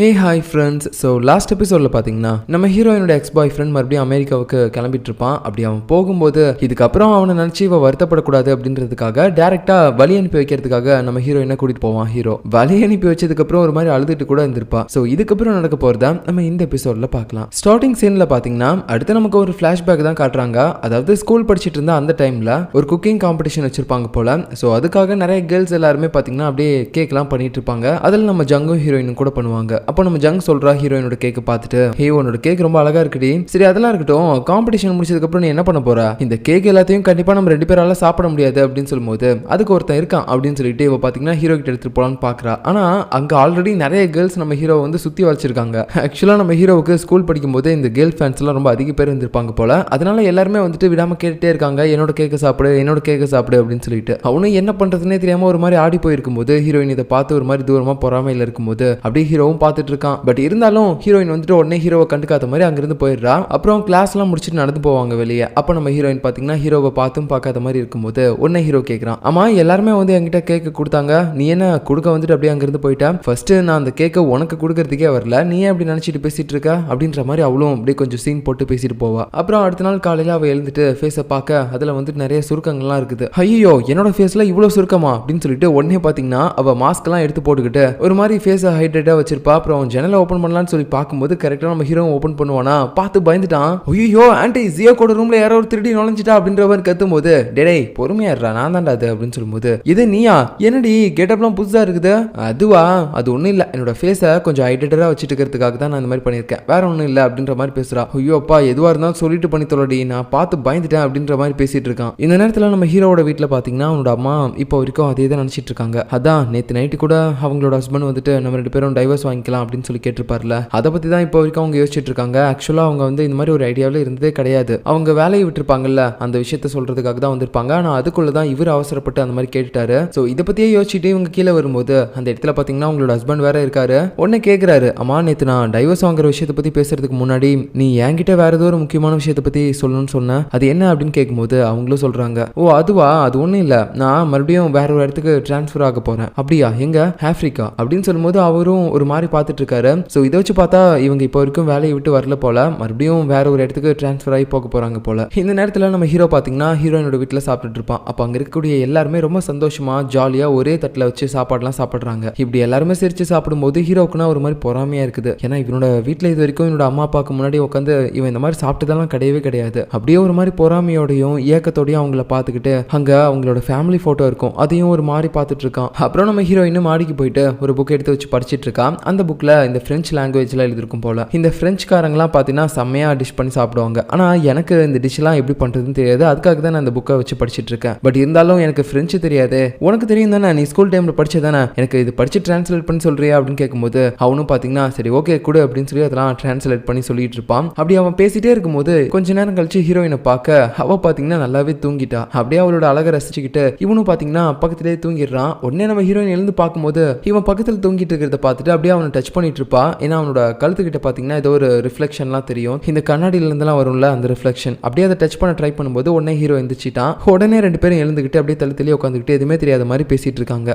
Hey hi friends. So last எபிசோடில் பார்த்தீங்கன்னா நம்ம ஹீரோயினோட எக்ஸ் பாய் ஃப்ரெண்ட் மறுபடியும் அமெரிக்காவுக்கு கிளம்பிட்டு இருப்பான். அப்படி அவன் போகும்போது இதுக்கப்புறம் அவனை நினச்சி இவ வருத்தப்படக்கூடாது அப்படின்றதுக்காக டேரெக்டாக வழி அனுப்பி வைக்கிறதுக்காக நம்ம ஹீரோயினை கூட்டிட்டு போவான். ஹீரோ வழி அனுப்பி வச்சதுக்கப்புறம் ஒரு மாதிரி அழுதுட்டு கூட இருந்திருப்பா. ஸோ இதுக்கப்புறம் நடக்க போகிறத நம்ம இந்த எபிசோடில் பார்க்கலாம். ஸ்டார்டிங் சீனில் பார்த்தீங்கன்னா அடுத்து நமக்கு ஒரு ஃப்ளாஷ்பேக் தான் காட்டுறாங்க. அதாவது ஸ்கூல் படிச்சுட்டு இருந்த அந்த டைமில் ஒரு குக்கிங் காம்படிஷன் வச்சிருப்பாங்க போல. ஸோ அதுக்காக நிறைய கேர்ள்ஸ் எல்லாருமே பார்த்தீங்கன்னா அப்படியே கேக்லாம் பண்ணிட்டு இருப்பாங்க. அதில் நம்ம ஜங்கும் ஹீரோயினும் கூட பண்ணுவாங்க. அப்போ நம்ம ஜங் சொல்றா ஹீரோயினோட கேக் பார்த்துட்டு, ஹே உன்னோட கேக் ரொம்ப அழகா இருக்குடி. சரி அதெல்லாம் இருக்கட்டும், காம்படிஷன் முடிச்சதுக்கு அப்புறம் நீ என்ன பண்ண போற? இந்த கேக் எல்லாத்தையும் கண்டிப்பா நம்ம 2 பேரால சாப்பிட முடியாது அப்படின்னு சொல்லும்போது அதுக்கு ஒருத்தன் இருக்கான் அப்படின்னு சொல்லிட்டு இவ பாத்தீங்கன்னா ஹீரோ கிட்ட எடுத்துட்டு போலான்னு பாக்குறா. ஆனா அங்க ஆல்ரெடி நிறைய கேர்ள்ஸ் நம்ம ஹீரோ வந்து சுத்தி வச்சிருக்காங்க. ஆக்சுவலா நம்ம ஹீரோவுக்கு ஸ்கூல் படிக்கும் போது இந்த கேர்ள் ஃபேன்ஸ் எல்லாம் ரொம்ப அதிக பேர் இருந்திருப்பாங்க போல. அதனால எல்லாருமே வந்துட்டு விடாம கேட்டுட்டே இருக்காங்க, என்னோட கேக்க சாப்பிடு என்னோட கேக்க சாப்பிடு அப்படின்னு சொல்லிட்டு. அவனும் என்ன பண்றதுன்னே தெரியாம ஒரு மாதிரி ஆடி போயிருக்கும் போது ஹீரோயின் இதை பார்த்து ஒரு மாதிரி தூரமா பொறாமையில இருக்கும்போது அப்படியே ஹீரோவும் பார்த்துட்டு இருக்கான். பட் இருந்தாலும் ஹீரோயின் வந்துட்டு உடனே ஹீரோவை கண்டுக்காத மாதிரி அங்கிருந்து போயிடுறா. அப்புறம் கிளாஸ் எல்லாம் முடிச்சுட்டு நடந்து போவாங்க வெளியே. அப்ப நம்ம ஹீரோயின் பாத்தீங்கன்னா ஹீரோவை பார்த்தும் பார்க்காத மாதிரி இருக்கும்போது உடனே ஹீரோ கேட்கறான், ஆமா எல்லாருமே வந்து என்கிட்ட கேக்கு கொடுத்தாங்க, நீ என்ன கொடுக்க வந்துட்டு அப்படியே அங்கிருந்து போயிட்டா? ஃபர்ஸ்ட் நான் அந்த கேக்கை உனக்கு கொடுக்கறதுக்கே வரல, நீ ஏன் அப்படி நினைச்சிட்டு பேசிட்டு இருக்க அப்படின்ற மாதிரி அவளும் அப்படியே கொஞ்சம் சீன் போட்டு பேசிட்டு போவா. அப்புறம் அடுத்த நாள் காலையில அவ எழுந்துட்டு ஃபேஸை பார்க்க அதுல வந்துட்டு நிறைய சுருக்கங்கள்லாம் இருக்குது. ஐயோ என்னோட ஃபேஸ்ல இவ்வளவு சுருக்கமா அப்படின்னு சொல்லிட்டு உடனே பாத்தீங்கன்னா அவ மாஸ்க் எல்லாம் எடுத்து போட்டுக்கிட்டு ஒரு மாதிரி ஃபேஸை ஹைட்ரேட்டா வச்சிருப்பா. அப்புறம் ஜன்னலை ஓப்பன் பண்ணலாம்னு சொல்லி பார்க்கும்போது கரெக்டாக நம்ம ஹீரோ ஓப்பன் பண்ணுவானா, பார்த்து பயந்துட்டான். ஐயோ ஆண்டி ஜியோ கோட ரூம்ல யாரோ ஒரு திருடி நுழைஞ்சிட்டா அப்படின்ற மாதிரி கத்தும் போது, டேடே பொறுமையா இருடா நான் தான்டா அது அப்படின்னு சொல்லும்போது, இது நீயா? என்னடி கெட்டப்லாம் புதுசா இருக்குது? அதுவா அது ஒன்றும் இல்லை, என்னோட ஃபேஸை கொஞ்சம் ஹைட்ரேட்டராக வச்சுட்டு இருக்கிறதுக்காக தான் நான் இந்த மாதிரி பண்ணியிருக்கேன், வேற ஒன்றும் இல்லை அப்படின்ற மாதிரி பேசுறா. ஐயோ அப்பா எதுவாக இருந்தாலும் சொல்லிட்டு பண்ணி தொலைடி, நான் பார்த்து பயந்துட்டேன் அப்படின்ற மாதிரி பேசிட்டு இருக்கான். இந்த நேரத்தில் நம்ம ஹீரோட வீட்டில் பார்த்தீங்கன்னா அவனோட அம்மா இப்போ வரைக்கும் அதே தான் நினச்சிட்டு இருக்காங்க. அதான் நேற்று நைட்டு கூட அவங்களோட ஹஸ்பண்ட் வந்துட்டு நம்ம 2 பேரும் டைவர்ஸ் வாங்கிக்கலாம் அப்படின்னு சொல்லி கேட்டிருப்பார்ல, அதை பற்றி தான் இப்போ வரைக்கும் அவங்க யோசிச்சுட்டு இருக்காங்க. ஆக்சுவலாக அவங்க வந்து இந்த மாதிரி ஒரு ஐடியாவில் இருந்ததே கிடையாது. அவங்க வேலையை விட்டுருப்பாங்கல்ல, அந்த விஷயத்த சொல்றதுக்காக தான் வந்திருப்பாங்க. ஆனால் அதுக்குள்ள தான் இவர் அவசரப்பட்டு அந்த மாதிரி கேட்டுட்டாரு. ஸோ இதை பற்றியே யோசிச்சுட்டு இவங்க கீழே வரும்போது அந்த இடத்துல பார்த்தீங்கன்னா அவங்களோட ஹஸ்பண்ட் வேற இருக்காரு. உடனே கேட்குறாரு, அம்மா நேற்று நான் டைவர்ஸ் வாங்குற விஷயத்தை பற்றி பேசுறதுக்கு முன்னாடி நீ என்கிட்ட வேற ஏதோ ஒரு முக்கியமான விஷயத்தை பற்றி சொல்லணும்னு சொன்ன, அது என்ன அப்படின்னு கேட்கும்போது அவங்களும் சொல்றாங்க, ஓ அதுவா, அது ஒன்றும் இல்லை, நான் மறுபடியும் வேற ஒரு இடத்துக்கு டிரான்ஸ்ஃபர் ஆக போறேன். அப்படியா, எங்க? ஆப்பிரிக்கா அப்படின்னு சொல்லும்போது அவரும் ஒரு மாதிரி பார்த்துட்டு இருக்காரு. ஸோ இதை வச்சு பார்த்தா இவங்க இப்போ வரைக்கும் வேலையை விட்டு வரல போல, மறுபடியும் வேற ஒரு இடத்துக்கு டிரான்ஸ்ஃபர் ஆகி போக போறாங்க போல. இந்த நேரத்தில் நம்ம ஹீரோ பார்த்தீங்கன்னா ஹீரோயினோட வீட்டில் சாப்பிட்டுட்டு இருப்பான். அப்போ அங்கே இருக்கக்கூடிய எல்லாருமே ரொம்ப சந்தோஷமா ஜாலியாக ஒரே தட்டில் வச்சு சாப்பாடுலாம் சாப்பிட்றாங்க. இப்படி எல்லாருமே சிரிச்சு சாப்பிடும்போது ஹீரோக்குன்னா ஒரு மாதிரி பொறாமையா இருக்குது. ஏன்னா இவனோட வீட்டில் இது வரைக்கும் இவனோட அம்மா அப்பாவுக்கு முன்னாடி உட்காந்து இவன் இந்த மாதிரி சாப்பிட்டதெல்லாம் கிடையவே கிடையாது. அப்படியே ஒரு மாதிரி பொறாமையோடையும் ஏக்கத்தோடையும் அவங்கள பார்த்துக்கிட்டு அங்கே அவங்களோட ஃபேமிலி ஃபோட்டோ இருக்கும், அதையும் ஒரு மாதிரி பார்த்துட்டு இருக்கான். அப்புறம் நம்ம ஹீரோயின் மாடிக்கு போயிட்டு ஒரு புக் எடுத்து வச்சு படிச்சுட்டு இருக்கான். அந்த புக்கில் இந்த பிரெஞ்சு லாங்குவேஜ்ல எழுதிருக்கும் போல. இந்த பிரெஞ்சுக்காரங்களாம் பார்த்தீங்கன்னா செம்மையா டிஷ் பண்ணி சாப்பிடுவாங்க. ஆனால் எனக்கு இந்த டிஷ்லாம் எப்படி பண்ணுறதுன்னு தெரியாது, அதுக்காக தான் நான் இந்த புக்கை வச்சு படிச்சுட்டு இருக்கேன். பட் இருந்தாலும் எனக்கு பிரெஞ்சு தெரியாது, உனக்கு தெரியும் தானே, நீ ஸ்கூல் டைமில் படிச்சதானே, எனக்கு இது படிச்சு டிரான்ஸ்லேட் பண்ணி சொல்றியா அப்படின்னு கேட்கும்போது அவனும் பார்த்தீங்கன்னா சரி ஓகே கொடு அப்படின்னு சொல்லி அதெல்லாம் டிரான்ஸ்லேட் பண்ணி சொல்லிட்டு இருப்பான். அப்படி அவன் பேசிட்டே இருக்கும்போது கொஞ்ச நேரம் கழிச்சு ஹீரோயினை பார்க்க அவ பார்த்தீங்கன்னா நல்லாவே தூங்கிட்டா. அப்படியே அவளோட அழகை ரசிச்சுக்கிட்டு இவனும் பார்த்தீங்கன்னா பக்கத்திலேயே தூங்கிடுறான். உடனே நம்ம ஹீரோயின் எழுந்து பார்க்கும்போது இவன் பக்கத்தில் தூங்கிட்டு இருக்கிறத பார்த்துட்டு அப்படியே அவனை டச் பண்ணிட்டு இருப்பா. ஏன்னா அவனோட கழுத்துக்கிட்ட பார்த்தீங்கன்னா ஏதோ ஒரு ரிஃப்ளெக்ஷன்லாம் தெரியும், இந்த கண்ணாடியில இருந்தெல்லாம் வரும்ல அந்த ரிஃப்ளெக்ஷன். அப்படியே அதை டச் பண்ண ட்ரை பண்ணும்போது உடனே ஹீரோ எந்திரிச்சிட்டான். உடனே 2 பேரும் எழுந்துக்கிட்டு அப்படியே தள்ளி உட்காந்துக்கிட்டு எதுவுமே தெரியாத மாதிரி பேசிட்டு இருக்காங்க.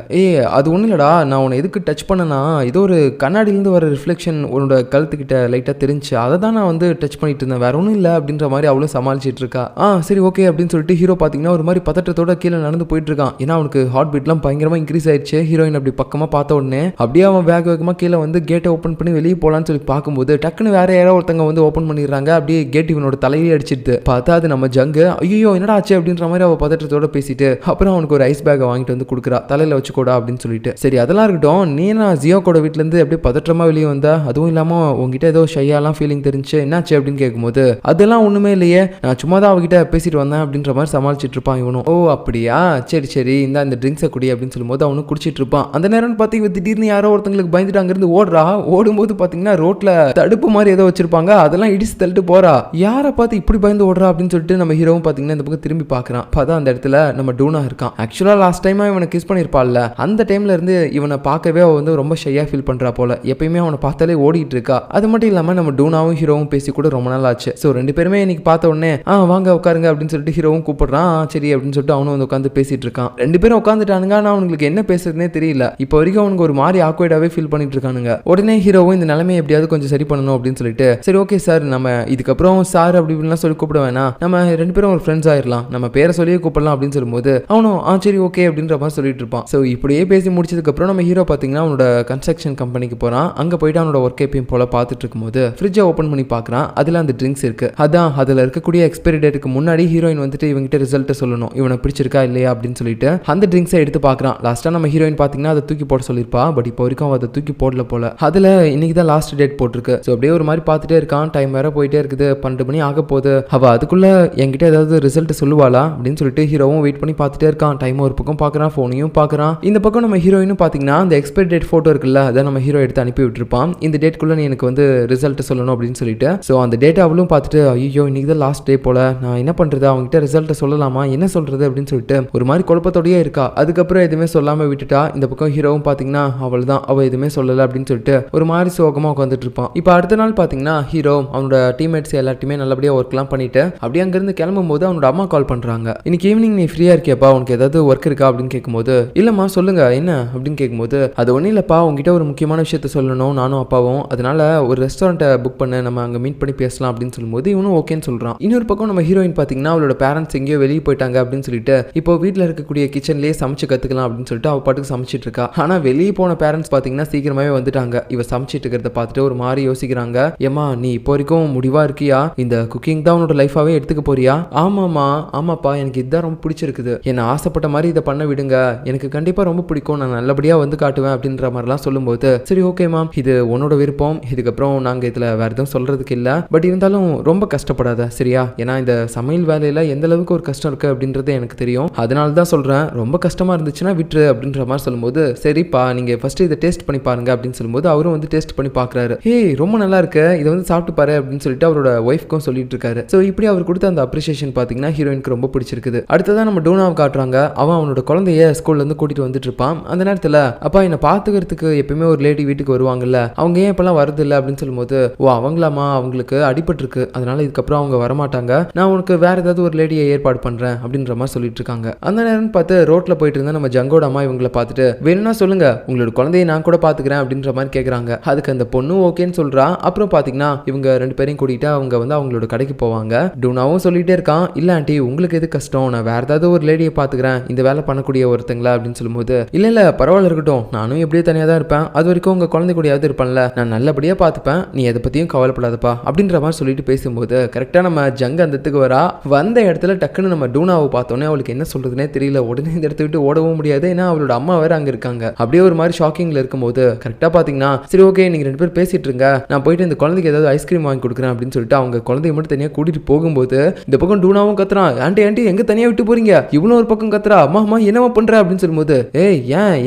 அது ஒன்றும் இல்லடா, நான் உன்னை எதுக்கு டச் பண்ணனா, ஏதோ ஒரு கண்ணாடியிலேருந்து வர ரிஃப்ளெக்ஷன் உன்னோட கழுத்துக்கிட்ட லைட்டாக தெரிஞ்சு அதை தான் நான் வந்து டச் பண்ணிட்டு இருந்தேன், வேற ஒன்றும் இல்லை அப்படின்ற மாதிரி அவளும் சமாளிச்சிட்டு இருக்கா. சரி ஓகே அப்படின்னு சொல்லிட்டு ஹீரோ பார்த்தீங்கன்னா ஒரு மாதிரி பதட்டத்தோட கீழே நடந்து போயிட்டு இருக்கான். ஏன்னா அவனுக்கு ஹார்ட் பீட்லாம் பயங்கரமாக இன்க்ரீஸ் ஆயிடுச்சு. ஹீரோயின் அப்படி பக்கமாக பார்த்த உடனே அப்படியே அவன் வேகமாக கீழே வந்து கேட்டை ஓப்பன் பண்ணி வெளியே போகலான்னு சொல்லி பார்க்கும்போது டக்குன்னு வேற யாரோ ஒருத்தங்க வந்து ஓப்பன் பண்ணிடுறாங்க. அப்படியே கேட் இவனோட தலையிலே அடிச்சிட்டு பார்த்தா அது நம்ம ஜங்கு. ஐயோ என்னடா ஆச்சு அப்படின்ற மாதிரி அவ பதட்டத்தோட பேசிட்டு அப்புறம் அவனுக்கு ஒரு ஐஸ் பேக்கை வாங்கிட்டு வந்து கொடுக்குறா, தலையில வச்சுக்கூடா அப்படின்னு சொல்லிட்டு. சரி அதெல்லாம் இருக்கட்டும், நீ நான் ஜியோ கூட வீட்டுல இருந்து அப்படியே பதற்றமா வெளியே வந்தா, அதுவும் இல்லாம உங்ககிட்ட ஏதோ ஷையாலாம் ஃபீலிங் தெரிஞ்சு என்னாச்சு அப்படின்னு கேட்கும்போது அதெல்லாம் ஒண்ணுமே இல்லையே, நான் சும்மா தான் அவகிட்ட பேசிட்டு வந்தேன் அப்படின்ற மாதிரி சமாளிச்சுட்டு இருப்பான் இவனும். ஓ அப்படியா, சரி சரி இந்த ட்ரிங்க்ஸை குடி அப்படின்னு சொல்லும்போது அவனும் குடிச்சிட்டு இருப்பான். அந்த நேரம் பார்த்தீங்கன்னா திடீர்னு யாரோ ஒருத்தங்களுக்கு பயந்துட்டு அங்கிருந்து ஓடுறா. ஓடும்போது பார்த்தீங்கன்னா ரோட்ல தடுப்பு மாதிரி ஏதோ வச்சிருப்பாங்க, அதெல்லாம் இடிச்சு தள்ளிட்டு போறா. யாரை பார்த்து இப்படி பயந்து ஓடுறா அப்படின்னு சொல்லிட்டு நம்ம ஹீரோவும் பார்த்தீங்கன்னா இந்த பக்கம் திரும்பி பார்க்கறான். பார்த்தா அந்த இடத்துல நம்ம டூனா இருக்கான். ஆக்சுவலா லாஸ்ட் டைம் இவனை கிஸ் பண்ணிருப்பாள்ல, அந்த டைம்ல இருந்து இவனை பார்க்கவே அவ வந்து ரொம்ப ஷையா ஃபீல் பண்றா போல. எப்பயுமே அவனை பார்த்தாலே ஓடிட்டு இருக்கா. அது மட்டும் இல்லாம நம்ம டூனாவும் ஹீரோவும் பேசி கூட ரொம்ப நாள் ஆச்சு. ஸோ 2 பேருமே இன்னைக்கு பார்த்த உடனே வாங்க உட்காருங்க அப்படின்னு சொல்லிட்டு ஹீரோவும் கூப்பிடுறான். சரி அப்படின்னு சொல்லிட்டு அவனும் வந்து உட்காந்து பேசிட்டு இருக்கான். 2 பேரும் உட்காந்துட்டானுங்க. ஆனா அவனுக்கு என்ன பேசுறதுனே தெரியல. இப்போ வரைக்கும் அவனுக்கு ஒரு மாதிரி ஆக்வர்டாவே ஃபீல் பண்ணிட்டு இருக்கானுங்க. உடனே ஹீரோவும் இந்த நிலைமையை எப்படியாவது கொஞ்சம் சரி பண்ணணும் அப்படின்னு சொல்லிட்டு சரி ஓகே சார் நம்ம இதுக்கப்புறம் சார் அப்படி இப்படிலாம் சொல்லி கூப்பிட வேணாம், நம்ம 2 பேரும் ஒரு ஃப்ரெண்ட்ஸ் ஆயிடலாம், நம்ம பேரை சொல்லியே கூப்பிடலாம் அப்படின்னு சொல்லும்போது அவனும் சரி ஓகே அப்படின்ற மாதிரி சொல்லிட்டு இருப்பான். ஸோ இப்படியே பேசி முடிச்சதுக்கு அப்புறம் நம்ம ஹீரோ பார்த்தீங்கன்னா அவனோட கன்ஸ்ட்ரக்ஷன் கம்பெனிக்கு போறான். அங்க போயிட்டு அவனோட ஒர்க் எப்பயும் போல பார்த்துட்டு இருக்கும்போது ஃப்ரிட்ஜை ஓப்பன் பண்ணி பார்க்கறான். அதுல அந்த ட்ரிங்க்ஸ் இருக்கு. அதான் அதுல இருக்கக்கூடிய எக்ஸ்பைரி டேட்டுக்கு முன்னாடி ஹீரோயின் வந்துட்டு இவங்கிட்ட ரிசல்ட் சொல்லணும், இவனை பிடிச்சிருக்கா இல்லையா அப்படின்னு சொல்லிட்டு அந்த ட்ரிங்க்ஸை எடுத்து பார்க்கறான். லாஸ்டா நம்ம ஹீரோயின் பார்த்தீங்கன்னா அதை தூக்கி போட சொல்லியிருப்பா. பட் இப்போ வரைக்கும் அவ அதை தூக்கி போடல போல. அதுல இன்னைக்கு தான் லாஸ்ட் டேட் போட்டிருக்கு. ஸோ அப்படியே ஒரு மாதிரி பார்த்துட்டே இருக்கான். டைம் வேற போயிட்டே இருக்குது. 12 மணி ஆக போகுது. அவ அதுக்குள்ள என்கிட்ட ஏதாவது ரிசல்ட் சொல்லுவாளா அப்படின்னு சொல்லிட்டு ஹீரோவும் வெயிட் பண்ணி பார்த்துட்டே இருக்கான். டைம் ஒரு பக்கம் பார்க்கறான், ஃபோனையும் பார்க்கறான். இந்த பக்கம் நம்ம ஹீரோயினும் பார்த்தீங்கன்னா அந்த எக்ஸ்பைரி டேட் போட்டோ இருக்குல்ல, அதை நம்ம ஹீரோ எடுத்து அனுப்பி விட்டுருப்பான். இந்த டேட்குள்ள நீ எனக்கு வந்து ரிசல்ட் சொல்லணும் அப்படின்னு சொல்லிட்டு. ஸோ அந்த டேட்டை அவளும் பார்த்துட்டு ஐயோ இன்னைக்கு தான் லாஸ்ட் டே போல, நான் என்ன பண்றது, அவங்ககிட்ட ரிசல்ட் சொல்லலாமா, என்ன சொல்றது அப்படின்னு சொல்லிட்டு ஒரு மாதிரி குழப்பத்தோடயே இருக்கா. அதுக்கப்புறம் எதுவுமே சொல்லாம விட்டுட்டா. இந்த பக்கம் ஹீரோவும் பார்த்தீங்கன்னா அவள் தான் அவள் எதுவுமே சொல்லலை அப்படின்னு சொல்லிட்டு ஒரு மாதிரி சோகமா உட்காந்துட்டு இருப்பான். இப்போ அடுத்த நாள் பார்த்தீங்கன்னா ஹீரோ அவனோட டீம்மேட்ஸ் எல்லாத்தையுமே நல்லபடியாக ஒர்க்லாம் பண்ணிட்டு அப்படியே அங்கேருந்து கிளம்பும் போது அவனோட அம்மா கால் பண்றாங்க. இன்னைக்கு ஈவினிங் நீ ஃப்ரீயா இருக்கியாப்பா, உனக்கு ஏதாவது ஒர்க் இருக்கா அப்படின்னு கேட்கும்போது இல்லம்மா சொல்லுங்க என்ன அப்படின்னு கேட்கும்போது அது ஒன்றும் இல்லப்பா, உங்ககிட்ட ஒரு முக்கியமான விஷயத்த சொல்லணும் நானும் அப்பாவும், அதனால ஒரு ரெஸ்டாரண்ட்டை புக் பண்ண நம்ம அங்கே மீட் பண்ணி பேசலாம் அப்படின்னு சொல்லும்போது இவனும் ஓகேன்னு சொல்றான். இன்னொரு பக்கம் நம்ம ஹீரோயின் பார்த்தீங்கன்னா அவளோட பேரண்ட்ஸ் எங்கேயோ வெளியே போயிட்டாங்க அப்படின்னு சொல்லிட்டு இப்போ வீட்டில் இருக்கக்கூடிய கிச்சன்லேயே சமைச்சு கற்றுக்கலாம் அப்படின்னு சொல்லிட்டு அவள் பாட்டுக்கு சமைச்சிட்டு இருக்கா. ஆனால் வெளியே போன பேரண்ட்ஸ் பார்த்தீங்கன்னா சீக்கிரமாவே வந்துட்டாங்க. இவ சமைச்சிட்டு இருக்கிறத பார்த்துட்டு ஒரு மாதிரி யோசிக்கிறாங்க. ஏமா நீ இப்போ வரைக்கும் முடிவா இருக்கியா, இந்த குக்கிங் தான் உன்னோட லைஃபாவே எடுத்துக்க போறியா? ஆமாமா ஆமாப்பா, எனக்கு இதுதான் ரொம்ப பிடிச்சிருக்குது, என்ன ஆசைப்பட்ட மாதிரி இதை பண்ண விடுங்க, எனக்கு கண்டிப்பா ரொம்ப பிடிக்கும், நான் நல்லபடியா வந்து காட்டுவேன் அப்படின்ற மாதிரிலாம் சொல்லும்போது சரி ஓகேமா இது உன்னோட விருப்பம், இதுக்கப்புறம் நாங்க இதுல வேற எதுவும் சொல்றதுக்கு இல்ல, பட் இருந்தாலும் ரொம்ப கஷ்டப்படாத சரியா, ஏன்னா இந்த சமையல் வேலையில எந்த அளவுக்கு ஒரு கஷ்டம் இருக்கு அப்படின்றது எனக்கு தெரியும், அதனால தான் சொல்றேன், ரொம்ப கஷ்டமா இருந்துச்சுன்னா விட்டுரு அப்படின்ற மாதிரி சொல்லும்போது சரிப்பா நீங்க ஃபர்ஸ்ட் இதை டேஸ்ட் பண்ணி பாருங்க அப்படின்னு சொல்லும்போது அவரும் வந்து டேஸ்ட் பண்ணி பார்க்குறாரு. ஹே ரொம்ப நல்லா இருக்கு, இதை வந்து சாப்பிட்டு பாரு அப்படின்னு சொல்லிட்டு அவரோட ஒய்ஃப்க்கும் சொல்லிட்டு இருக்காரு. ஸோ இப்படி அவர் கொடுத்த அந்த அப்ரிசியேஷன் பார்த்தீங்கன்னா ஹீரோயினுக்கு ரொம்ப பிடிச்சிருக்குது. அடுத்ததான் நம்ம டூனாவை காட்டுறாங்க. அவன் அவனோட குழந்தைய ஸ்கூல்ல இருந்து கூட்டிட்டு வந்துட்டு இருப்பான். அந்த நேரத்தில் அப்பா என்னை பார்த்துக்கிறதுக்கு எப்பயுமே ஒரு லேடி வீட்டுக்கு வருவாங்கல்ல, அவங்க ஏன் இப்பெல்லாம் வரது இல்லை அப்படின்னு சொல்லும்போது ஓ அவங்களாமா, அவங்களுக்கு அடிபட்டிருக்கு, அதனால இதுக்கப்புறம் அவங்க வரமாட்டாங்க, நான் உனக்கு வேற ஏதாவது ஒரு லேடியை ஏற்பாடு பண்றேன் அப்படின்ற மாதிரி சொல்லிட்டு இருக்காங்க. அந்த நேரம் பார்த்து ரோட்ல போயிட்டு இருந்தா நம்ம ஜங்கோட அம்மா இவங்களை பார்த்துட்டு வேணும்னா சொல்லுங்க உங்களோட குழந்தையை நான் கூட பார்த்துக்கிறேன் அப்படின்ற மாதிரி கேட்குறாங்க. அதுக்கு அந்த பொண்ணு ஓகேன்னு சொல்றா. அப்புறம் பாத்தீங்கன்னா இவங்க 2 பேரையும் கூட்டிட்டு அவங்க வந்து அவங்களோட கடைக்கு போவாங்க. டூனாவும் சொல்லிட்டே இருக்கான் இல்ல ஆண்டி உங்களுக்கு எது கஷ்டம், நான் வேற ஏதாவது ஒரு லேடியை பாத்துக்கிறேன் இந்த வேலை பண்ணக்கூடிய ஒருத்தங்களா அப்படின்னு சொல்லும்போது இல்ல பரவாயில்ல இருக்கட்டும், நானும் எப்படியே தனியா தான் இருப்பேன், அது வரைக்கும் உங்க குழந்தை கூடயாவது இருப்பேன்ல, நான் நல்லபடியா பாத்துப்பேன், நீ எதை பத்தியும் கவலைப்படாதப்பா அப்படின்ற மாதிரி சொல்லிட்டு பேசும்போது கரெக்டா நம்ம ஜங்க அந்த இடத்துக்கு வரா. வந்த இடத்துல டக்குன்னு நம்ம டூனாவை பார்த்தோன்னே அவளுக்கு என்ன சொல்றதுனே தெரியல. உடனே இந்த இடத்த விட்டு ஓடவும் முடியாது, ஏன்னா அவளோட அம்மா வேற அங்க இருக்காங்க. அப்படியே ஒரு மாதிரி ஷாக்கிங்ல இருக்கும்போது கரெக்டா பாத்தீங்கன்னா சரி ஓகே நீங்க 2 பேர் பேசிட்டு இருங்க, நான் போயிட்டு இந்த குழந்தைக்கு ஏதாவது ஐஸ்கிரீம் வாங்கி கொடுக்குறேன் அப்படின்னு சொல்லிட்டு அவங்க குழந்தைய மட்டும் தனியாக கூட்டிட்டு போகும்போது இந்த பக்கம் டூனாவும் கத்துறான் ஆண்டி எங்க தனியா விட்டு போறீங்க, இவனும் ஒரு பக்கம் கத்துறா அம்மா என்னவா பண்ற அப்படின்னு சொல்லும்போது ஏய்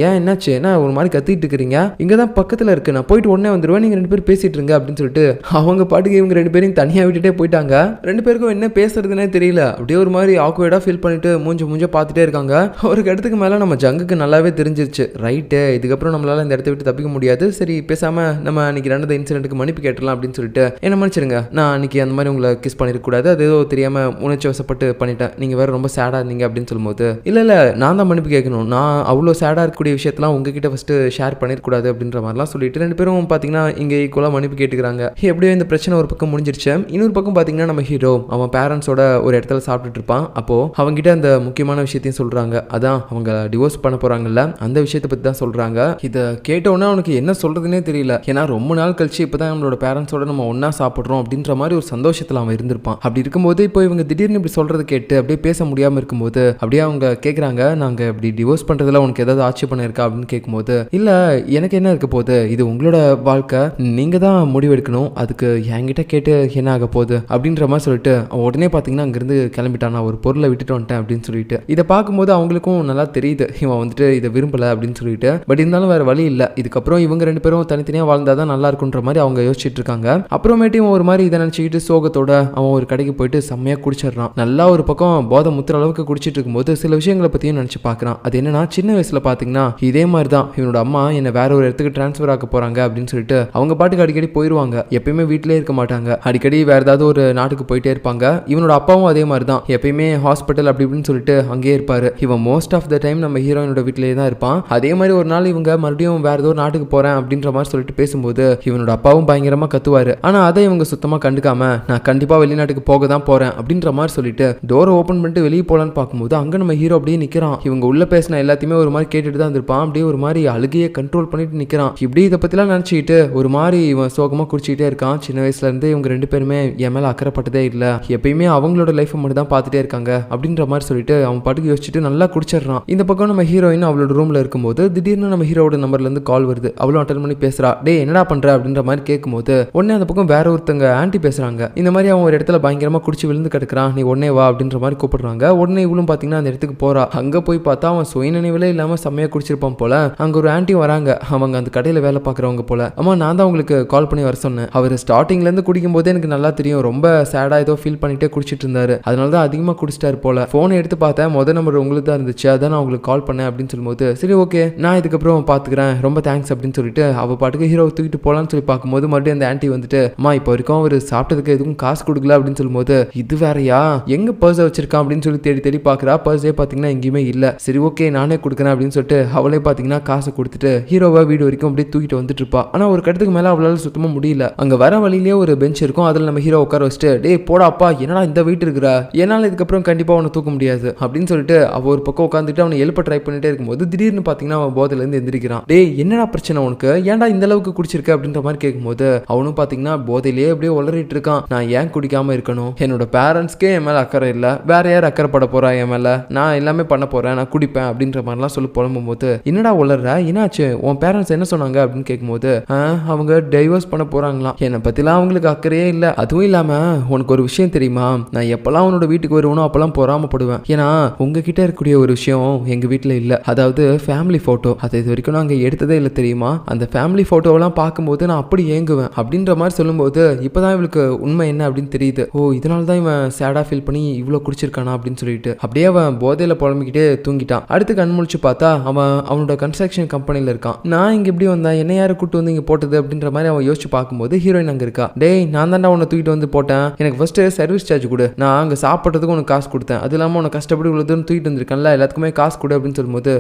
ஏன் என்னாச்சு, என்ன ஒரு மாதிரி கத்திட்டு இருக்கிறீங்க, இங்கதான் பக்கத்துல இருக்கு, நான் போயிட்டு உடனே வந்துருவேன், நீங்க 2 பேரும் பேசிட்டு இருங்க அப்படின்னு சொல்லிட்டு அவங்க பாட்டுக்கு இவங்க 2 பேரையும் தனியா விட்டுட்டே போயிட்டாங்க. 2 பேருக்கும் என்ன பேசுறதுன்னே தெரியல. அப்படியே ஒரு மாதிரி ஆக்வர்டா ஃபீல் பண்ணிட்டு மூஞ்ச பார்த்துட்டே இருக்காங்க. ஒரு இடத்துக்கு மேல நம்ம ஜங்குக்கு நல்லாவே தெரிஞ்சிருச்சு ரைட்டு, இதுக்கப்புறம் நம்மளால இந்த இடத்த விட்டு தப்பிக்க முடியாது, சரி பேசாம நம்ம அன்னைக்கு நடந்த இன்சிடென்ட்டுக்கு மன்னிப்பு கேட்டலாம் அப்படின்னு சொல்லிட்டு என்ன மன்னிச்சிருங்க, நான் அன்னைக்கு அந்த மாதிரி உங்களை கிஸ் பண்ணிருக்க கூடாது, அது ஏதோ தெரியாம உணர்ச்சி வசப்பட்டு பண்ணிட்டேன், நீங்க வேற ரொம்ப சேடா இருந்தீங்க அப்படின்னு சொல்லும்போது இல்ல நான் தான் மன்னிப்பு கேட்கணும், நான் அவ்வளோ சேடா இருக்கக்கூடிய விஷயத்தெல்லாம் உங்ககிட்ட ஃபர்ஸ்ட் ஷேர் பண்ணிருக்கூடாது அப்படின்ற மாதிரிலாம் சொல்லிட்டு 2 பேரும் பாத்தீங்கன்னா இங்க ஈக்குவலா மன்னிப்பு கேட்டுக்கிறாங்க. எப்படியோ இந்த பிரச்சனை ஒரு பக்கம் முடிஞ்சிருச்சு. இன்னொரு பக்கம் பாத்தீங்கன்னா நம்ம ஹீரோ அவன் பேரண்ட்ஸோட ஒரு இடத்துல சாப்பிட்டுட்டு இருப்பான். அப்போ அவங்ககிட்ட அந்த முக்கியமான விஷயத்தையும் சொல்றாங்க. அதான் அவங்க டிவோர்ஸ் பண்ண போறாங்கல்ல அந்த விஷயத்தை பத்தி தான் சொல்றாங்க. இதை கேட்டோன்னா அவனுக்கு என்ன சொல்றதுன்னே தெரியல. ஏன்னா ரொம்ப நாள் கழிச்சு இப்பதான் நம்மளோட பேரண்ட்ஸோட நம்ம ஒன்னா சாப்பிடுறோம் அப்படின்ற மாதிரி ஒரு சந்தோஷத்துல அவன் இருந்திருப்பான். அப்படி இருக்கும்போது இப்போ இவங்க திடீர்னு இப்படி சொல்றது கேட்டு அப்படியே பேச முடியாம இருக்கும்போது அப்படியே அவங்க கேட்கறாங்க நாங்க இப்படி டிவோர்ஸ் பண்றதுல உனக்கு ஏதாவது ஆட்சேபணம் இருக்கா அப்படின்னு கேட்கும்போது இல்ல எனக்கு என்ன இருக்க போகுது, இது உங்களோட வாழ்க்கை, நீங்க தான் முடிவெடுக்கணும், அதுக்கு என்கிட்ட கேட்டு என்ன ஆக போகுது அப்படின்ற மாதிரி சொல்லிட்டு உடனே பாத்தீங்கன்னா அங்கிருந்து கிளம்பிட்டான், நான் ஒரு பொருளை விட்டுட்டு வந்துட்டேன் அப்படின்னு சொல்லிட்டு. இதை பார்க்கும்போது அவங்களுக்கும் நல்லா தெரியுது இவன் வந்துட்டு இதை விரும்பல அப்படின்னு சொல்லிட்டு. பட் இருந்தாலும் வேற வழி இல்லை, இதுக்கப்புறம் இவங்க 2 பேரும் தனித்தனியா வாழ்ந்தாதான் நல்லா இருக்குன்ற மாதிரி அவங்க யோசிச்சுட்டு இருக்காங்க. அப்புறமேட்டும் ஒரு மாதிரி இதை நினைச்சுக்கிட்டு சோகத்தோட அவன் ஒரு கடைக்கு போயிட்டு செம்மையா குடிச்சிடறான். நல்லா ஒரு பக்கம் போதை முத்துற அளவுக்கு குடிச்சிட்டு இருக்கும்போது சில விஷயங்களை பத்தியும் நினைச்சு பாக்குறான். அது என்னன்னா சின்ன வயசுல பாத்தீங்கன்னா இதே மாதிரி தான் இவனோட அம்மா என்ன வேற ஒரு இடத்துக்கு டிரான்ஸ்பர் ஆக்க போறாங்க அப்படின்னு சொல்லிட்டு அவங்க பாட்டுக்கு அடிக்கடி போயிருவாங்க, எப்பயுமே வீட்டிலே இருக்க மாட்டாங்க, அடிக்கடி வேற ஏதாவது ஒரு நாட்டுக்கு போயிட்டே இருப்பாங்க. இவனோட அப்பாவும் அதே மாதிரி தான் எப்பயுமே ஹாஸ்பிட்டல் அப்படி இப்படின்னு சொல்லிட்டு அங்கேயே இருப்பாரு. இவன் மோஸ்ட் ஆஃப் த டைம் நம்ம ஹீரோயினோட வீட்டிலேயே தான் இருப்பான். அதே மாதிரி ஒரு நாள் இவங்க மறுபடியும் வேற ஏதோ நாட்டுக்கு போறேன் போறேன் அப்படின்ற மாதிரி சொல்லிட்டு பேசும்போது இவனோட அப்பாவும் பயங்கரமா கத்துவாரு. ஆனா அதை இவங்க சுத்தமா கண்டுக்காம நான் கண்டிப்பா வெளிநாட்டுக்கு போக தான் போறேன் அப்படின்ற மாதிரி சொல்லிட்டு டோரை ஓபன் பண்ணிட்டு வெளியே போலான்னு பார்க்கும்போது அங்க நம்ம ஹீரோ அப்படியே நிக்கிறான். இவங்க உள்ள பேசின எல்லாத்தையுமே ஒரு மாதிரி கேட்டுட்டு தான் இருப்பான். அப்படியே ஒரு மாதிரி அழுகையை கண்ட்ரோல் பண்ணிட்டு நிக்கிறான். இப்படி இதை பத்திலாம் நினைச்சுக்கிட்டு ஒரு மாதிரி இவன் சோகமா குடிச்சிக்கிட்டே இருக்கான். சின்ன வயசுல இருந்து இவங்க ரெண்டு பேருமே என் மேல அக்கறைப்பட்டதே இல்ல, எப்பயுமே அவங்களோட லைஃப் மட்டும் தான் பார்த்துட்டே இருக்காங்க அப்படின்ற மாதிரி சொல்லிட்டு அவன் பாட்டுக்கு யோசிச்சுட்டு நல்லா குடிச்சிடறான். இந்த பக்கம் நம்ம ஹீரோயின் அவளோட ரூம்ல இருக்கும்போது திடீர்னு நம்ம ஹீரோட நம்பர்ல இருந்து கால் வருது. அவளும் அட்டன் பண்ணி பேசுறா. டே என்னடா பண்ற அப்படின்ற மாதிரி கேட்கும்போது உடனே அந்த பக்கம் வேற ஒருத்தங்க ஆன்ட்டி பேசுறாங்க. இந்த மாதிரி அவன் ஒரு இடத்துல பயங்கரமா குடிச்சு விழுந்து கிடக்குறான், நீ உடனே வா அப்படின்ற மாதிரி கூப்பிடுறாங்க. உடனே இவளும் பாத்தீங்கன்னா அந்த இடத்துக்கு போறா. அங்க போய் பார்த்தா அவன் சுயநினைவிலே இல்லாம செம்மையா குடிச்சிருப்பான் போல. அங்க ஒரு ஆன்ட்டி வராங்க. அவங்க அந்த கடையில வேலை பாக்குறவங்க போல. அம்மா நான் தான் உங்களுக்கு கால் பண்ணி வர சொன்னேன். அவர் ஸ்டார்டிங்ல இருந்து குடிக்கும் போதே எனக்கு நல்லா தெரியும், ரொம்ப சேடா ஏதோ ஃபீல் பண்ணிட்டே குடிச்சிட்டு இருந்தாரு, அதனாலதான் அதிகமா குடிச்சிட்டாரு போல. போனை எடுத்து பார்த்தேன், முதல் நம்பர் உங்களுக்கு தான் இருந்துச்சு, அதான் நான் உங்களுக்கு கால் பண்ணேன் அப்படின்னு சொல்லும்போது சரி ஓகே நான் இதுக்கப்புறம் பாத்துக்கிறேன், ரொம்ப தேங்க்ஸ் அப்படின்னு சொல்லிட்டு அவ பாட்டுக்கு ஹீரோ தூக்கிட்டு போலான்னு சொல்லி பார்க்கும்போது மறுபடியும் அந்த ஆன்ட்டி வந்துட்டு அம்மா இப்போ வரைக்கும் அவர் சாப்பிட்டதுக்கு எதுவும் காசு கொடுக்கல அப்படின்னு சொல்லும்போது இது வேறையா, எங்க பர்ஸ் வச்சிருக்கான் அப்படின்னு சொல்லி தேடி தேடி பாக்குறா. பர்ஸே பாத்தீங்கன்னா எங்கேயுமே இல்ல. சரி ஓகே நானே கொடுக்குறேன் அப்படின்னு சொல்லிட்டு அவளே பாத்தீங்கன்னா காசை கொடுத்துட்டு ஹீரோவா வீடு வரைக்கும் அப்படியே தூக்கிட்டு வந்துட்டு இருப்பா. ஆனா ஒரு கட்டத்துக்கு மேல அவளால சுத்தமா முடியல. அங்க வர வழியிலேயே ஒரு பெஞ்ச் இருக்கும், அதுல நம்ம ஹீரோ உட்கார வச்சுட்டு டே போடா அப்பா என்னடா இந்த வீட்டு இருக்கிறா, என்னால இதுக்கப்புறம் கண்டிப்பா அவனை தூக்க முடியாது அப்படின்னு சொல்லிட்டு அவ ஒரு பக்கம் உட்காந்துட்டு அவனை எழுப்ப ட்ரை பண்ணிட்டே இருக்கும்போது திடீர்னு பாத்தீங்கன்னா அவன் போதையில இருந்து எந்திரிக்கிறான். டே என்னடா பிரச்சனை உனக்கு, ஏன்டா இந்த அளவுக்கு குடிச்சிருக்க அப்படின்ற மாதிரி கேட்கும்போது அவனும் பாத்தீங்கன்னா போதையிலேயே அப்படியே உளறிட்டு இருக்கான். நான் ஏன் குடிக்காம இருக்கணும், என்னோட பேரண்ட்ஸ்க்கே என் மேல அக்கறை இல்ல, வேற யார் அக்கறைப்பட போறா என் மேல, நான் எல்லாமே பண்ண போறேன், நான் குடிப்பேன் அப்படின்ற மாதிரிலாம் சொல்லி புலம்பும் போது என்னடா உளர்ற, என்னாச்சு உன் பேரண்ட்ஸ் என்ன சொன்னாங்க அப்படின்னு கேட்கும்போது அவங்க டைவர்ஸ் பண்ண போறாங்களாம், என்னை பத்திலாம் அவங்களுக்கு அக்கறையே இல்ல, அதுவும் இல்லாம உனக்கு ஒரு விஷயம் தெரியுமா, நான் எப்பெல்லாம் உன்னோட வீட்டுக்கு வருவனோ அப்பெல்லாம் பொறாமப்படுவேன், ஏன்னா உங்ககிட்ட இருக்கக்கூடிய ஒரு விஷயம் எங்க வீட்டுல இல்ல, அதாவது ஃபேமிலி போட்டோ, அதை இது வரைக்கும் நாங்க எடுத்ததே இல்லை தெரியுமா, அந்த ஃபேமிலி போட்டோவெல்லாம் பார்க்கும்போது நான் அப்படி ஏங்குவேன் அப்படின்ற மாதிரி சொல்லும்போது இப்பதான் இவளுக்கு உண்மை என்ன அப்படின்னு தெரியுது. ஓ இதனாலதான் இவன் சேடா ஃபீல் பண்ணி இவ்வளவு குடிச்சிருக்கானா அப்படின்னு சொல்லிட்டு அப்படியே அவன் போதையில புலம்பிக்கிட்டே தூங்கிட்டான். அடுத்து கண் முழிச்சு பார்த்தா அவனோட கன்ஸ்ட்ரக்ஷன் கம்பெனில இருக்கான். நான் இங்க எப்படி வந்தேன், என்ன யாரு கூட்டு வந்து இங்க போட்டது அப்படின்ற மாதிரி அவன் யோசிச்சு பார்க்கும்போது ஹீரோயின் அங்க இருக்கா. டேய் நான் தான்டா உன்னை தூக்கிட்டு வந்து போட்டேன், எனக்கு ஃபர்ஸ்ட் சர்வீஸ் சார்ஜ் கொடு, நான் அங்க சாப்பிட்றதுக்கு உனக்கு காசு கொடுத்தேன், அது இல்லாம உனக்கு கஷ்டப்பட்டு இவ்வளவு தூரம் தூக்கிட்டு வந்திருக்கேன்ல எல்லாத்துக்குமே காசு கொடு அப்படின்னு சொல்லும்போது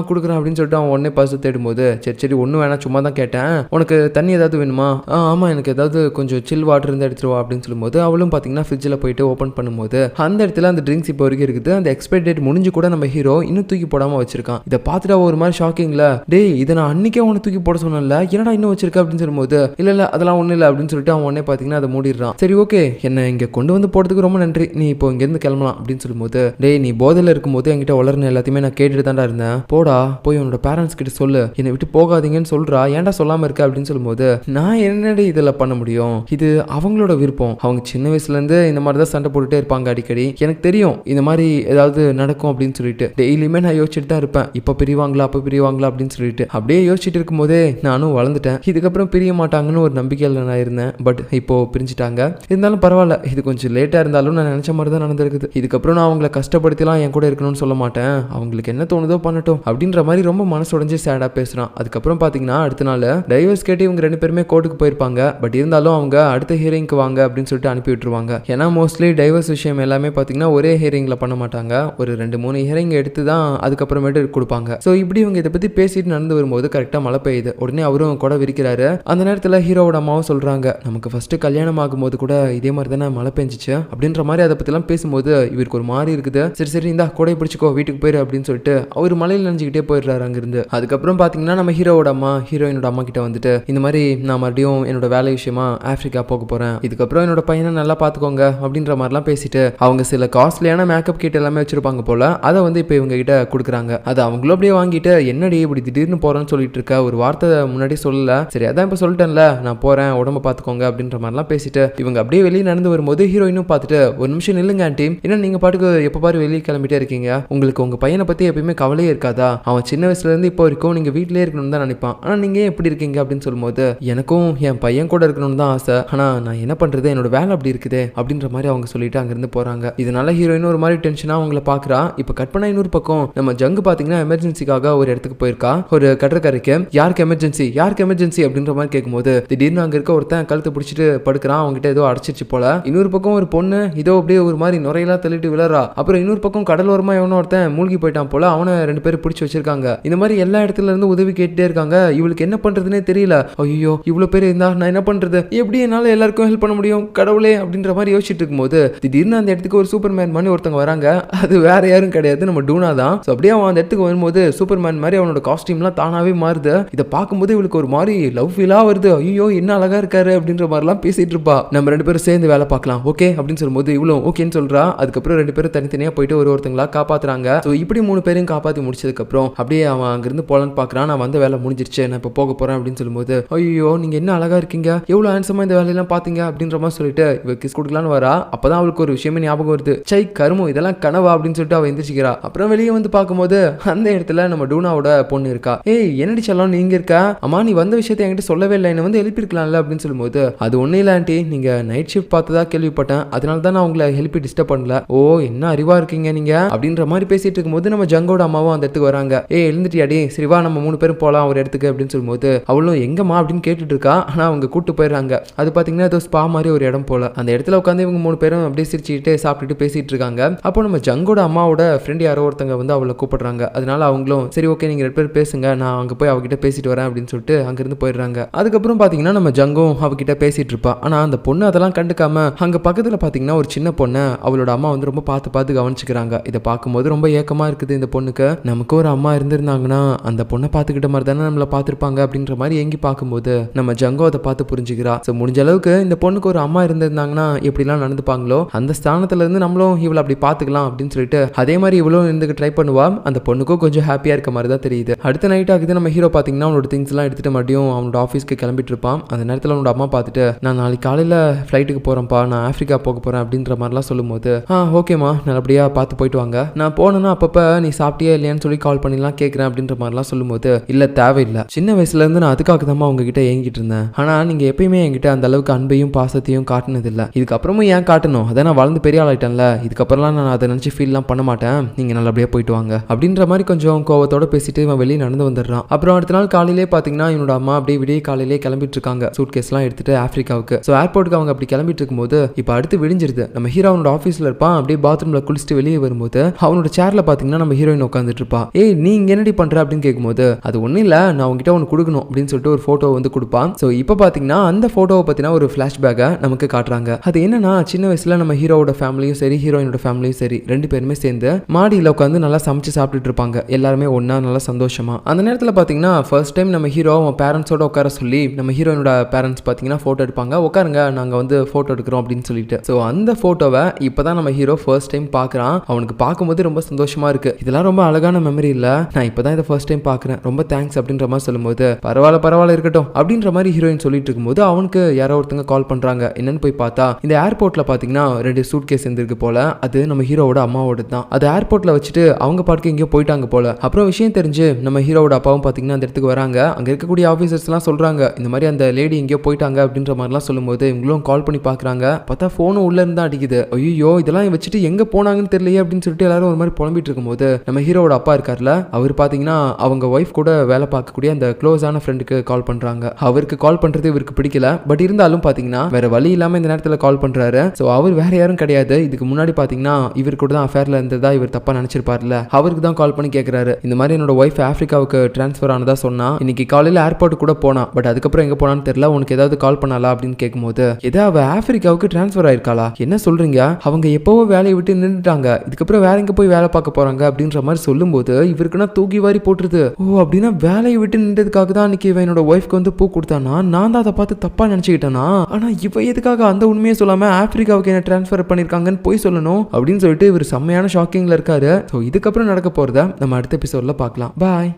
கொடுக்குறேன் அப்படின்னு சொல்லிட்டு அவன் உடனே பர்ஸ் தேடும்போது சரி சரி ஒன்றும் வேணா சும்மா தான் கேட்டேன், உனக்கு தண்ணி ஏதாவது வேணுமா, ஆமா எனக்கு ஏதாவது கொஞ்சம் சில் வாட்டர் இருந்து எடுத்துருவா அப்படின்னு சொல்லும்போது அவளும் பார்த்தீங்கன்னா ஃப்ரிட்ஜில் போயிட்டு ஓப்பன் பண்ணும்போது அந்த இடத்துல அந்த ட்ரிங்க்ஸ் இப்போ வரைக்கும் இருக்குது, அந்த எக்ஸ்பைரி டேட் முடிஞ்சு கூட நம்ம ஹீரோ இன்னும் தூக்கி போடாமல் வச்சிருக்கான். இதை பார்த்துட்டு ஒரு மாதிரி ஷாக்கிங்ல டேய் இதை நான் அன்னைக்கே உன்னை தூக்கி போட சொன்னேன்ல, என்னடா இன்னும் வச்சிருக்க அப்படின்னு சொல்லும்போது இல்லை அதெல்லாம் ஒன்றும் இல்லை அப்படின்னு சொல்லிட்டு அவன் உடனே பார்த்தீங்கன்னா அதை மூடிடுறான். சரி ஓகே என்ன இங்கே கொண்டு வந்து போடுறதுக்கு ரொம்ப நன்றி, நீ இப்போ இங்கேருந்து கிளம்பலாம் அப்படின்னு சொல்லும்போது டேய் நீ போதையில் இருக்கும்போது என்கிட்ட வளர்ன எல்லாத்தையுமே நான் கேட்டுட்டு தான்டா இருந்தேன், போடா போய் உன்னோட பேரண்ட்ஸ் கிட்ட சொல்லு, என்னை விட்டு போகாதீங்கன்னு சொல்றா, ஏன்டா சொல்லாம இருக்க அப்படின்னு சொல்லும்போது நான் என்னடி இதில் பண்ண முடியும், இது அவங்களோட விருப்பம், அவங்க சின்ன வயசுல இருந்து இந்த மாதிரி தான் சண்டை போட்டுட்டே இருப்பாங்க அடிக்கடி, எனக்கு தெரியும் இந்த மாதிரி ஏதாவது நடக்கும் அப்படின்னு சொல்லிட்டு டெய்லியுமே நான் யோசிச்சுட்டு தான் இருப்பேன், இப்போ பிரிவாங்களா அப்போ பிரிவாங்களா அப்படின்னு சொல்லிட்டு அப்படியே யோசிச்சுட்டு இருக்கும் போதே நானும் வளர்ந்துட்டேன், இதுக்கப்புறம் பிரிய மாட்டாங்கன்னு ஒரு நம்பிக்கையில் நான் இருந்தேன், பட் இப்போ பிரிஞ்சுட்டாங்க, இருந்தாலும் பரவாயில்ல, இது கொஞ்சம் லேட்டா இருந்தாலும் நான் நினைச்ச மாதிரி தான் நடந்திருக்குது, இதுக்கப்புறம் நான் அவங்களை கஷ்டப்படுத்திலாம் என் கூட இருக்கணும்னு சொல்ல மாட்டேன், அவங்களுக்கு என்ன தோணுதோ பண்ணட்டும் அப்படின்ற மாதிரி ரொம்ப மனசு உடைஞ்சு சேடா பேசுறான். அதுக்கப்புறம் பாத்தீங்கன்னா அடுத்த நாள் டைவர்ஸ் கேட்டு இவங்க ரெண்டு பேருமே கோர்ட்டுக்கு போயிருப்பாங்க, பட் இருந்தாலும் அவங்க அடுத்த ஹியரிங்க்கு வாங்க அப்படின்னு சொல்லிட்டு அனுப்பி விட்டுருவாங்க. ஏன்னா மோஸ்ட்லி டைவர்ஸ் விஷயம் எல்லாமே பாத்தீங்கன்னா ஒரே ஹியரிங்ல பண்ண மாட்டாங்க, ஒரு 2-3 ஹியரிங் எடுத்து தான் அதுக்கப்புறமேட்டு கொடுப்பாங்க. ஸோ இப்படி இவங்க இதை பத்தி பேசிட்டு நடந்து வரும்போது கரெக்டா மழை பெய்யுது. உடனே அவரும் கூட விரிக்கிறாரு. அந்த நேரத்தில் ஹீரோவோட அம்மாவும் சொல்றாங்க நமக்கு ஃபர்ஸ்ட் கல்யாணம் ஆகும்போது கூட இதே மாதிரி தானே மழை பெஞ்சிச்சு அப்படின்ற மாதிரி அதை பத்திலாம் பேசும்போது இவருக்கு ஒரு மாதிரி இருக்குது. சரி சரி இந்தா கொடை பிடிச்சிக்கோ வீட்டுக்கு போயிரு அப்படின்னு சொல்லிட்டு அவர் மலையில் நினைஞ்சுக்கிட்டே போயிடுறாரு அங்கிருந்து. அதுக்கப்புறம் பாத்தீங்கன்னா நம்ம ஹீரோவோட அம்மா ஹீரோயினோட அம்மா கிட்ட வந்துட்டு இந்த மாதிரி நான் மறுபடியும் என்னோட வேலை விஷயமா ஆப்பிரிக்கா போக போறேன், இதுக்கப்புறம் என்னோட பையனை நல்லா பாத்துக்கோங்க அப்படின்ற மாதிரிலாம் பேசிட்டு அவங்க சில காஸ்ட்லியான மேக்கப் கிட் எல்லாமே வச்சிருப்பாங்க போல, அதை வந்து இப்போ இவங்க கிட்ட கொடுக்குறாங்க. அது அவங்களும் அப்படியே வாங்கிட்டு என்னடி இப்படி திடீர்னு போறேன்னு சொல்லிட்டு இருக்க, ஒரு வார்த்தை முன்னாடி சொல்லல, சரி அதான் இப்போ சொல்லிட்டேன்ல நான் போறேன் உடம்ப பாத்துக்கோங்க அப்படின்ற மாதிரிலாம் பேசிட்டு இவங்க அப்படியே வெளியே நடந்து வரும்போது ஹீரோயினும் பார்த்துட்டு ஒரு நிமிஷம் நில்லுங்க ஆண்டி, ஏன்னா நீங்க பாட்டுக்கு எப்ப பாரு வெளியே கிளம்பிட்டே இருக்கீங்க, உங்களுக்கு உங்க பையனை பத்தி எப்பயுமே கவலையே இருக்காதா, அவன் சின்ன வயசுல இருந்து இப்போ வரைக்கும் நீங்க வீட்டிலே இருக்கணும்னு தான் நினைப்பான், ஆனா நீங்க எப்படி இருக்கீங்க அப்படின்னு சொல்லும்போது எனக்கும் என் பையன் கூட இருக்கணும்னு தான் ஆசை, ஆனா நான் என்ன பண்றது என்னோட வேலை அப்படி இருக்குதே அப்படின்ற மாதிரி அவங்க சொல்லிட்டு அங்கிருந்து போறாங்க. இதனால ஹீரோயின் ஒரு மாதிரி டென்ஷனா அவங்கள பாக்குறா. இப்ப கட் பண்ண இன்னொரு பக்கம் நம்ம ஜங்கு பாத்தீங்கன்னா எமர்ஜென்சிக்காக ஒரு இடத்துக்கு போயிருக்கா, ஒரு கடற்கரைக்கு. யாருக்கு எமர்ஜென்சி அப்படின்ற மாதிரி கேட்கும்போது திடீர்னு அங்க இருக்க ஒருத்தன் கழுத்தை பிடிச்சிட்டு படுக்கிறான், அவங்ககிட்ட ஏதோ அடைச்சிருச்சு போல. இன்னொரு பக்கம் ஒரு பொண்ணு இதோ அப்படியே ஒரு மாதிரி நுரையெல்லாம் தள்ளிட்டு விழறா. அப்புறம் இன்னொரு பக்கம் கடலோரமா எவனோ ஒருத்தன் மூழ்கி போயிட்டான் போல, அவனை 2 பேரும் பிடிச்சி வச்சிருக்காங்க. இந்த மாதிரி எல்லா இடத்துல இருந்து உதவி கேட்டுட்டே இருக்காங்க. இவளுக்கு என்ன பண்றதுன்னே தெரியல. ஐயோ இவ்வளவு பேர் இருந்தா நான் என்ன பண்றது, எப்படி என்னால எல்லாருக்கும் ஹெல்ப் பண்ண முடியும் கடவுளே அப்படின்ற மாதிரி யோசிச்சுட்டு இருக்கும்போது திடீர்னு அந்த இடத்துக்கு ஒரு சூப்பர்மேன் மாதிரி ஒருத்தவங்க வராங்க. அது வேற யாரும் கிடையாது, நம்ம டூனா தான். அப்படியே அவன் அந்த இடத்துக்கு வரும்போது சூப்பர்மேன் மாதிரி அவனோட காஸ்டியூம்லாம் தானாவே மாறுது. இதை பார்க்கும்போது இவளுக்கு ஒரு மாதிரி லவ் ஃபீலா வருது. ஐயோ என்ன அழகா இருக்காரு அப்படின்ற மாதிரிலாம் பேசிட்டு இருப்பா. நம்ம 2 பேரும் சேர்ந்து வேலை பார்க்கலாம் ஓகே அப்படின்னு சொல்லும்போது இவ்வளோ ஓகேன்னு சொல்றா. அதுக்கப்புறம் 2 பேரும் தனித்தனியா போயிட்டு ஒருத்தங்களா காப்பாத்துறாங்க. ஸோ இப்படி 3 பேரையும் காப்பாற்றி முடிச்சதுக்கு அப்புறம் அப்படியே அவன் அங்கிருந்து போலான்னு பார்க்கறான். நான் வந்த வேலை முடிஞ்சிருச்சு, நான் இப்போ போக போறேன் அப்படின்னு சொல்லும்போது ஐயோ நீங்க என்ன அழகா இருக்கீங்க, எவ்வளவு ஹேண்ட்ஸமா இந்த வேலையெல்லாம் பாத்தீங்க அப்படின்ற மாதிரி சொல்லிட்டு இவ கிஸ் கொடுக்கலான்னு வரா. அப்பதான் அவளுக்கு ஒரு விஷயமே ஞாபகம் வருது. சை கருமோ இதெல்லாம் கனவா அப்படின்னு சொல்லிட்டு அவ எந்திரிச்சிக்கிறா. அப்புறம் வெளியே வந்து பார்க்கும்போது அந்த இடத்துல நம்ம டூனாவோட பொண்ணு இருக்கா. ஏய் என்னடி செல்லம் நீங்க இருக்கா, அம்மா நீ வந்த விஷயத்தை என்கிட்ட சொல்லவே இல்லை, என்ன வந்து எழுப்பிருக்கலாம்ல அப்படின்னு சொல்லும்போது அது ஒன்னும் இல்லை ஆண்டி, நீங்க நைட் ஷிஃப்ட் பார்த்ததா கேள்விப்பட்டேன், அதனால தான் நான் உங்களை ஹெல்ப் டிஸ்டர்ப் பண்ணல. ஓ என்ன அறிவா இருக்கீங்க நீங்க அப்படின்ற மாதிரி பேசிட்டு இருக்கும்போது நம்ம ஜங்கோட அம்மாவும் அந்த இடத்துக்கு வராங்க. எழுந்துட்டியாடி சரி வா நம்ம 3 பேரும் போலாம் ஒரு இடத்துக்கு அப்படின்னு சொல்லும்போது அவளும் எங்கம்மா அப்படின்னு கேட்டுட்டு இருக்கா. ஆனா அவங்க கூட்டு போயிடுறாங்க. அது பாத்தீங்கன்னா ஏதோ ஸ்பா மாதிரி ஒரு இடம் போல. அந்த இடத்துல உட்காந்து இவங்க 3 பேரும் அப்படியே சிரிச்சுட்டு சாப்பிட்டுட்டு பேசிட்டு இருக்காங்க. அப்போ நம்ம ஜங்கோட அம்மாவோட ஃப்ரெண்ட் யாரோ ஒருத்தங்க வந்து அவளை கூப்பிடுறாங்க. அதனால அவங்களும் சரி ஓகே நீங்க 2 பேர் பேசுங்க, நான் அங்க போய் அவகிட்ட பேசிட்டு வரேன் அப்படின்னு சொல்லிட்டு அங்கிருந்து போயிடுறாங்க. அதுக்கப்புறம் பாத்தீங்கன்னா நம்ம ஜங்கும் அவகிட்ட பேசிட்டு இருப்பா. ஆனா அந்த பொண்ணு அதெல்லாம் கண்டுக்காம அங்க பக்கத்துல பாத்தீங்கன்னா ஒரு சின்ன பொண்ணு அவளோட அம்மா வந்து ரொம்ப பார்த்து கவனிச்சுக்கிறாங்க. இதை பார்க்கும்போது ரொம்ப ஏக்கமா இருக்குது இந்த பொண்ணுக்கு. நமக்கு ஒரு அம்மா இருந்திருந்தாங்கன்னா அந்த பொண்ணை பார்த்துக்கிட்ட மாதிரி தானே நம்மளை பார்த்துருப்பாங்க அப்படின்ற மாதிரி எங்கி பார்க்கும்போது நம்ம ஜங்கோ அதை பார்த்து புரிஞ்சுக்கிறா. ஸோ முடிஞ்ச அளவுக்கு இந்த பொண்ணுக்கு ஒரு அம்மா இருந்திருந்தாங்கன்னா எப்படிலாம் நடந்துப்பாங்களோ அந்த ஸ்தானத்துல இருந்து நம்மளும் இவளை அப்படி பார்த்துக்கலாம் அப்படின்னு சொல்லிட்டு அதே மாதிரி இவளும் இருந்துக்கு ட்ரை பண்ணுவா. அந்த பொண்ணுக்கும் கொஞ்சம் ஹாப்பியா இருக்க மாதிரி தான் தெரியுது. அடுத்த நைட் ஆகுது. நம்ம ஹீரோ பார்த்தீங்கன்னா அவனோட திங்ஸ் எல்லாம் எடுத்துட்டு மறுபடியும் அவனோட ஆஃபீஸ்க்கு கிளம்பிட்டு இருப்பான். அந்த நேரத்தில் அவனோட அம்மா பார்த்துட்டு நான் நாளைக்கு காலையில் ஃப்ளைட்டுக்கு போறேன்ப்பா, நான் ஆஃப்ரிக்கா போக போறேன் அப்படின்ற மாதிரிலாம் சொல்லும்போது ஓகேம்மா நல்லபடியா பார்த்து போயிட்டு வாங்க, நான் போனேன்னா அப்பப்போ நீ சாப்பிட்டியா இல்லையான்னு சொல்லி கால் பண்ணிலாம் கேட்குறேன் அப்படின்ற மாதிரிலாம் சொல்லும்போது இல்லை தேவையில்லை, சின்ன வயசுல இருந்து நான் அதுக்காக தான் உங்ககிட்ட ஏங்கிட்டு இருந்தேன், ஆனா நீங்க எப்பயுமே என்கிட்ட அந்த அளவுக்கு அன்பையும் பாசத்தையும் காட்டினது இல்லை, இதுக்கப்புறமும் ஏன் காட்டணும், அதான் நான் வளர்ந்து பெரிய ஆளாயிட்டேன்ல, இதுக்கப்புறம்லாம் நான் அதை நினச்சி ஃபீல்லாம் பண்ண மாட்டேன், நீங்க நல்லபடியா போயிட்டு வாங்க அப்படின்ற மாதிரி கொஞ்சம் கோவத்தோட பேசிட்டு இவன் வெளியே நடந்து வந்துடுறான். அப்புறம் அடுத்த நாள் காலையிலே பார்த்தீங்கன்னா இவனோட அம்மா அப்படியே விடிய காலையிலே கிளம்பிட்டு இருக்காங்க சூட் கேஸ்லாம் எடுத்துட்டு ஆஃப்ரிக்காவுக்கு. ஸோ ஏர்போர்ட்டுக்கு அவங்க அப்படி கிளம்பிட்டு இருக்கும்போது இப்போ அடுத்து விடிஞ்சிருது. நம்ம ஹீரோ அவனோட ஆஃபீஸில் இருப்பான். அப்படியே பாத்ரூம்ல குளிச்சுட்டு வெளியே வரும்போது அவனோட சேர்ல பார்த்தீங்கன்னா நம்ம ஹீரோயின் உட்காந்துட்டு இருப்பா. ஏய் நீ இங்க என்னடி பண்ற அப்படின்னு கேட்கும்போது அது ஒன்றும் இல்லை நான் உங்ககிட்ட ஒன்று கொடுக்கணும் அப்படின்னு சொல்லிட்டு ஒரு ஃபோட்டோ வந்து கொடுப்பான். ஸோ இப்போ பார்த்தீங்கன்னா அந்த ஃபோட்டோவை பற்றினா ஒரு ஃப்ளாஷ்பேக்கை நமக்கு காட்டுறாங்க. அது என்னன்னா சின்ன வயசுல நம்ம ஹீரோவோட ஃபேமிலியும் சரி ஹீரோயினோட ஃபேமிலியும் சரி 2 பேருமே சேர்ந்து மாடியில் உட்காந்து நல்லா சமைச்சு சாப்பிட்டுட்டு இருப்பாங்க. எல்லாருமே ஒன்னா நல்லா சந்தோஷமா. அந்த நேரத்தில் பார்த்தீங்கன்னா ஃபர்ஸ்ட் டைம் நம்ம ஹீரோ அவன் பேரண்ட்ஸோட உட்கார சொல்லி நம்ம ஹீரோயினோட பேரண்ட்ஸ் பார்த்தீங்கன்னா ஃபோட்டோ எடுப்பாங்க. உட்காருங்க நாங்கள் வந்து ஃபோட்டோ எடுக்கிறோம் அப்படின்னு சொல்லிட்டு. ஸோ அந்த ஃபோட்டோவை இப்போதான் நம்ம ஹீரோ ஃபர்ஸ்ட் டைம் பார்க்குறான். அவனுக்கு பார்க்கும்போது ரொம்ப சந்தோஷமா இருக்கு. இதெல்லாம் ரொம்ப அழகான மெமரி இல்லை, நான் இப்போதான் இதை ஃபர்ஸ்ட் டைம் பார்க்குறேன், ரொம்ப தேங்க்ஸ் அப்படின்ற மாதிரி சொல்லும்போது பரவாயில்ல இருக்கட்டும் அப்படின்ற மாதிரி ஹீரோயின் சொல்லிட்டு இருக்கும்போது அவனுக்கு யாரோ ஒருத்தங்க கால் பண்றாங்க. என்னன்னு போய் பார்த்தா இந்த ஏர்போர்ட்ல பார்த்தீங்கன்னா 2 சூட் கேஸ் இருந்திருக்கு போல. அது நம்ம ஹீரோவோட அம்மாவோட தான். அது ஏர்போர்ட்ல வச்சுட்டு அவங்க பாட்டுக்கு எங்கேயோ போயிட்டாங்க போல. அப்புறம் விஷயம் தெரிஞ்சு நம்ம ஹீரோவோட அப்பாவும் பார்த்தீங்கன்னா அந்த இடத்துக்கு வராங்க. அங்க இருக்கக்கூடிய ஆஃபீஸர்ஸ் எல்லாம் சொல்றாங்க இந்த மாதிரி அந்த லேடி எங்கேயோ போயிட்டாங்க அப்படின்ற மாதிரிலாம் சொல்லும்போது இவங்களும் கால் பண்ணி பார்க்குறாங்க. பார்த்தா ஃபோனும் உள்ள இருந்தா அடிக்குது. ஐயோ இதெல்லாம் வச்சுட்டு எங்க போனாங்கன்னு தெரியலையே அப்படின்னு சொல்லிட்டு எல்லாரும் ஒரு மாதிரி புலம்பிட்டு இருக்கும்போது நம்ம ஹீரோவோட அப்பா இருக்கார்ல அவர் பார்த்தீங்கன்னா அவங்க ஒய்ஃப் கூட வேலை பார்க்கக்கூடிய அந்த க்ளோஸான ஃப்ரெண்டுக்கு கால் பண்றாங்க. அவருக்கு கால் பண்றது இவருக்கு பிடிக்கல. பட் இருந்தாலும் பார்த்தீங்கன்னா வேற வழி இல்லாம இந்த நேரத்தில் கால் பண்றாரு. ஸோ அவர் வேற யாரும் கிடையாது. இதுக்கு முன்னாடி பார்த்தீங்கன்னா இவர் கூட தான் அஃபேர்ல இருந்ததா இவர் தப்பா நினைச்சிருப்பார்ல. அவருக்கு தான் கால் பண்ணி கேட்கிறாரு. இந்த மாதிரி என்னோட ஒய்ஃப் ஆப்பிரிக்காவுக்கு டிரான்ஸ்ஃபர் ஆனதா சொன்னா, இன்னைக்கு காலையில் ஏர்போர்ட் கூட போனா, பட் அதுக்கப்புறம் எங்க போனான்னு தெரியல, உனக்கு ஏதாவது கால் பண்ணாலா அப்படின்னு கேட்கும்போது ஏதோ அவ ஆப்பிரிக்காவுக்கு டிரான்ஸ்ஃபர் ஆயிருக்காளா, என்ன சொல்றீங்க, அவங்க எப்பவோ வேலையை விட்டு நின்றுட்டாங்க, இதுக்கப்புறம் வேற எங்க போய் வேலை பார்க்க போறாங்க அப்படின்ற மாதிரி சொல்லும்போது இவருக்குன்னா தூக்கி வாரி போட்டுருது. ஓ அப்படின்னா வேலையை விட்டு நின்றதுக்காக தான் அன்னைக்கு இவன் என்னோட ஒய்ஃப்க்கு வந்து பூ கொடுத்தானா, நான் தான் அதை பார்த்து தப்பா நினைச்சுக்கிட்டேனா, ஆனா இவ எதுக்காக அந்த உண்மையை சொல்லாம ஆப்பிரிக்காவுக்கு என்ன டிரான்ஸ்ஃபர் பண்ணிருக்காங்கன்னு போய் சொல்லணும் அப்படின்னு சொல்லிட்டு இவர் செம்மையான ஷாக்கிங்ல இருக்காரு. ஸோ இதுக்கப்புறம் நடக்க போறத நம்ம அடுத்த எபிசோட்ல பார்க்கலாம். பாய்.